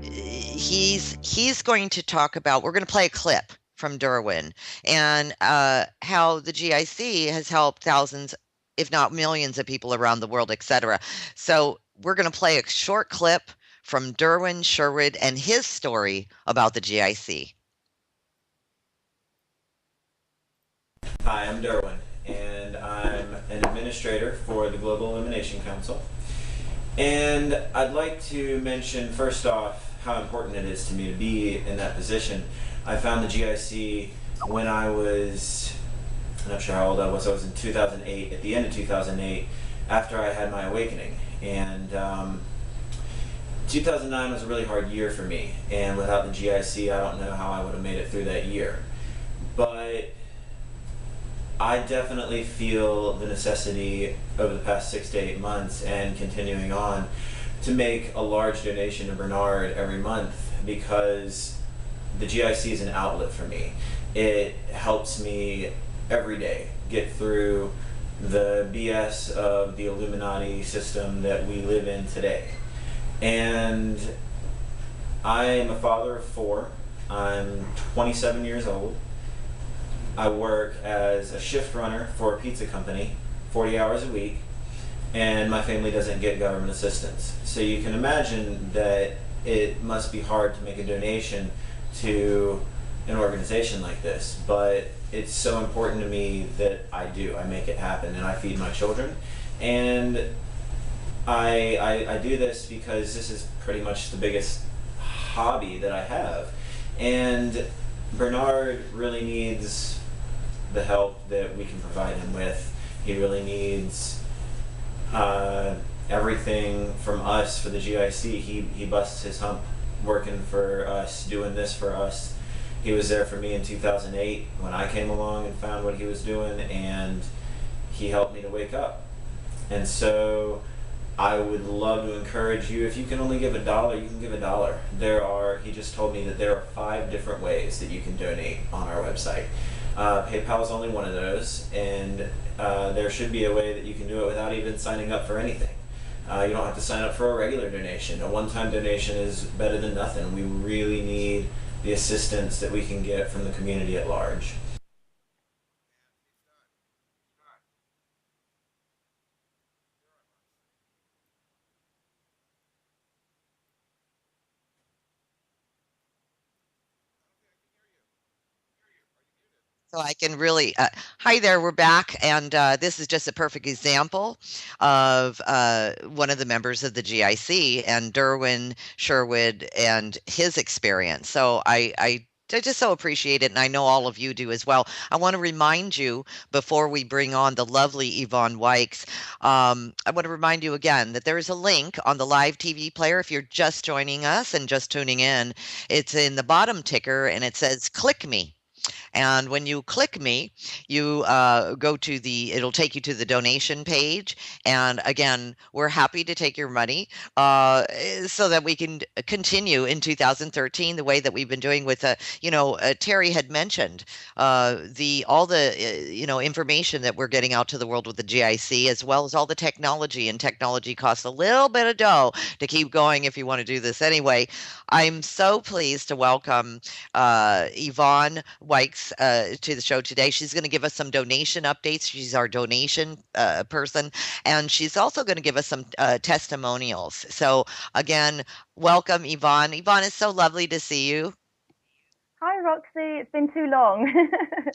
He's going to talk about, we're going to play a clip from Derwin and how the GIC has helped thousands, if not millions of people around the world, etc. So we're going to play a short clip from Derwin Sherwood and his story about the GIC. Hi, I'm Derwin, and I'm an administrator for the Global Elimination Council. And I'd like to mention first off how important it is to me to be in that position. I found the GIC when I was, I'm not sure how old I was in 2008, at the end of 2008, after I had my awakening. And 2009 was a really hard year for me, and without the GIC, I don't know how I would have made it through that year. But I definitely feel the necessity over the past 6 to 8 months and continuing on to make a large donation to Bernard every month, because the GIC is an outlet for me. It helps me every day get through the BS of the Illuminati system that we live in today. And I'm a father of 4. I'm 27 years old. I work as a shift runner for a pizza company, 40 hours a week, and my family doesn't get government assistance. So you can imagine that it must be hard to make a donation to an organization like this, but it's so important to me that I do. I make it happen, and I feed my children. And I do this because this is pretty much the biggest hobby that I have. And Bernard really needs the help that we can provide him with. He really needs everything from us for the GIC. He busts his hump working for us, doing this for us. He was there for me in 2008 when I came along and found what he was doing, and he helped me to wake up. And so I would love to encourage you, if you can only give $1, you can give $1. He just told me that there are 5 different ways that you can donate on our website. PayPal is only one of those, and there should be a way that you can do it without even signing up for anything. You don't have to sign up for a regular donation. A one-time donation is better than nothing. We really need the assistance that we can get from the community at large. So I can really, hi there, we're back. And this is just a perfect example of one of the members of the GIC and Derwin Sherwood and his experience. So I just so appreciate it, and I know all of you do as well. I want to remind you, before we bring on the lovely Yvonne Wykes, I want to remind you again that there is a link on the live TV player. If you're just joining us and just tuning in, it's in the bottom ticker, and it says, click me. And when you click me, you go to it'll take you to the donation page. And again, we're happy to take your money so that we can continue in 2013 the way that we've been doing with, Terry had mentioned all the information that we're getting out to the world with the GIC, as well as all the technology. And technology costs a little bit of dough to keep going if you want to do this anyway. I'm so pleased to welcome Yvonne Wykes to the show today. She's going to give us some donation updates. She's our donation person, and she's also going to give us some testimonials. So again, welcome, Yvonne. Yvonne, it's so lovely to see you. Hi, Roxy. It's been too long.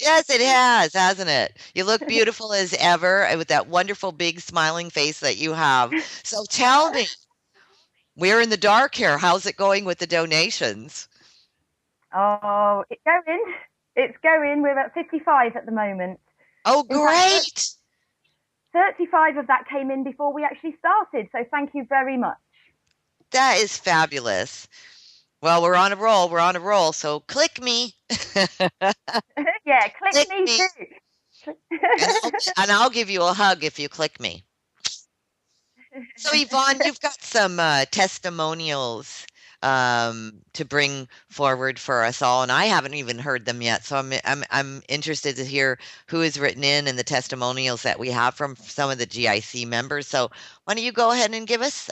Yes, it has, hasn't it? You look beautiful as ever with that wonderful big smiling face that you have. So tell me, we're in the dark here. How's it going with the donations? Oh, it's going. It's going. We're at 55 at the moment. Oh, great. 35 of that came in before we actually started. So thank you very much. That is fabulous. Well, we're on a roll. We're on a roll. So click me. Yeah, click me too. and I'll give you a hug if you click me. So Yvonne, you've got some testimonials to bring forward for us all, and I haven't even heard them yet. So I'm interested to hear who has written in and the testimonials that we have from some of the GIC members. So why don't you go ahead and give us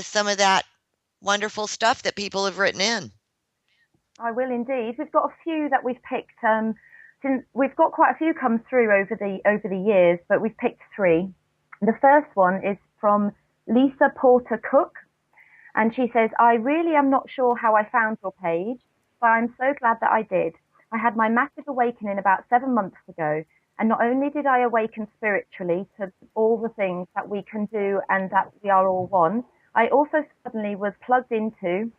some of that wonderful stuff that people have written in. I will indeed. We've got a few that we've picked. Since we've got quite a few come through over the years, but we've picked three. The first one is from Lisa Porter Cook, and she says, "I really am not sure how I found your page, but I'm so glad that I did. I had my massive awakening about 7 months ago, and not only did I awaken spiritually to all the things that we can do and that we are all one, I also suddenly was plugged into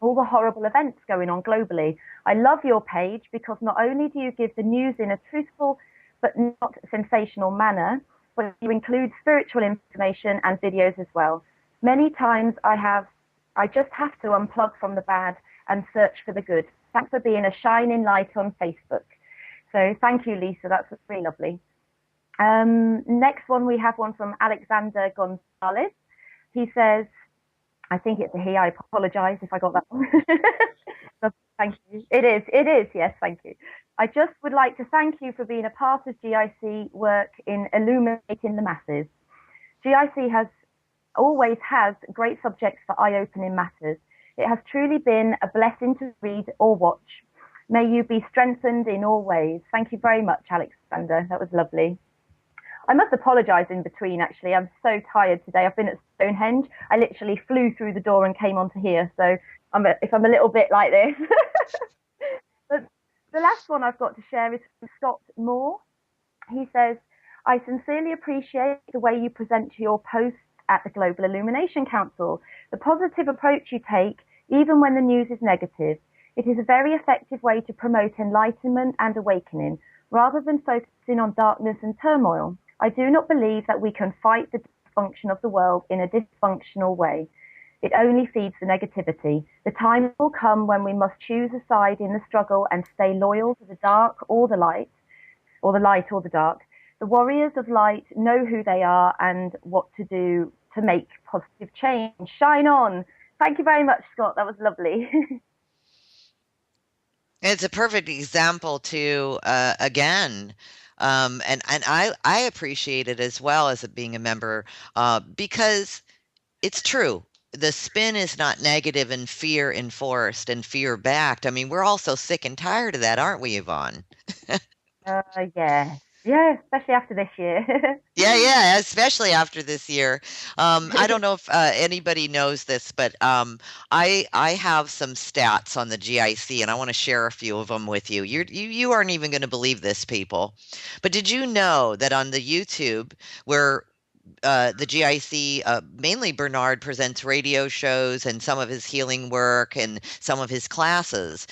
all the horrible events going on globally. I love your page because not only do you give the news in a truthful but not sensational manner, but you include spiritual information and videos as well. Many times I just have to unplug from the bad and search for the good. Thanks for being a shining light on Facebook." So thank you, Lisa. That's really lovely. Next one, we have one from Alexander Gonzalez. He says, I think it's a he. I apologize if I got that wrong. Thank you. It is. Yes, thank you. "I just would like to thank you for being a part of GIC work in illuminating the masses. GIC always has great subjects for eye-opening matters. It has truly been a blessing to read or watch. May you be strengthened in all ways." Thank you very much, Alexander. That was lovely. I must apologise in between, actually. I'm so tired today. I've been at Stonehenge. I literally flew through the door and came onto here. So if I'm a little bit like this. But the last one I've got to share is from Scott Moore. He says, "I sincerely appreciate the way you present your posts at the Global Illumination Council, the positive approach you take, even when the news is negative. It is a very effective way to promote enlightenment and awakening, rather than focusing on darkness and turmoil. I do not believe that we can fight the dysfunction of the world in a dysfunctional way. It only feeds the negativity. The time will come when we must choose a side in the struggle and stay loyal to the dark or the light, or the light or the dark. The warriors of light know who they are and what to do to make positive change. Shine on." Thank you very much, Scott. That was lovely. It's a perfect example to again, and I appreciate it as well as being a member because it's true. The spin is not negative and fear enforced and fear backed. I mean, we're all so sick and tired of that, aren't we, Yvonne? Yeah. Yeah, especially after this year. Yeah, especially after this year. I don't know if anybody knows this, but I have some stats on the GIC, and I want to share a few of them with you. You aren't even going to believe this, people. But did you know that on the YouTube, where the GIC, mainly Bernard presents radio shows and some of his healing work and some of his classes.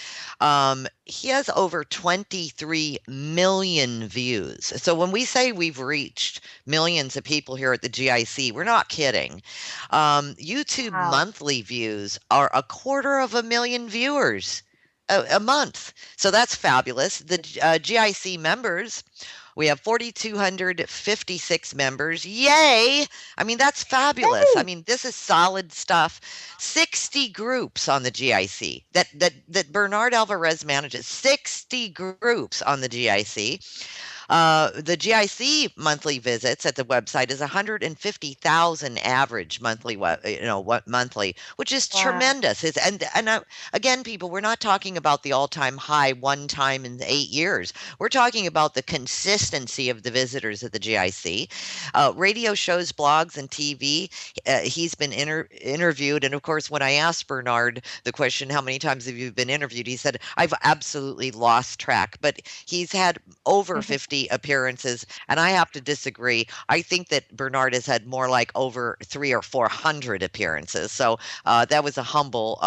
He has over 23 million views. So when we say we've reached millions of people here at the GIC, we're not kidding. YouTube Wow. monthly views are 250,000 viewers a month. So that's fabulous. The GIC members, we have 4,256 members. Yay! I mean, that's fabulous. I Yay! mean, this is solid stuff. 60 groups on the GIC that Bernard Alvarez manages. 60 groups on the GIC. The GIC monthly visits at the website is 150,000 average monthly, monthly, which is Wow. tremendous. Again, people, we're not talking about the all-time high one time in 8 years. We're talking about the consistency of the visitors at the GIC. Radio shows, blogs, and TV. He's been interviewed, and of course, when I asked Bernard the question, "How many times have you been interviewed?" he said, "I've absolutely lost track," but he's had over 50 appearances, and I have to disagree. I think that Bernard has had more like over 300 or 400 appearances. So that was a humble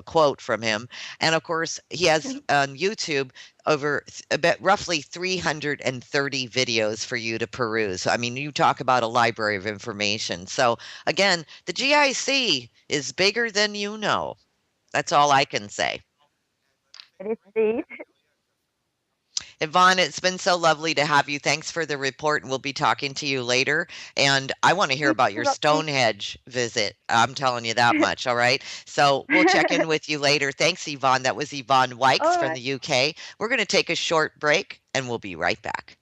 quote from him. And of course, he has on YouTube over about roughly 330 videos for you to peruse. I mean, you talk about a library of information. So again, the GIC is bigger than you know. That's all I can say. It is indeed. Yvonne, it's been so lovely to have you. Thanks for the report, and we'll be talking to you later. And I want to hear You about too, your Roxy. Stonehenge visit. I'm telling you that much, all right? So we'll check in with you later. Thanks, Yvonne. That was Yvonne Wykes All from right. the UK. We're going to take a short break, and we'll be right back.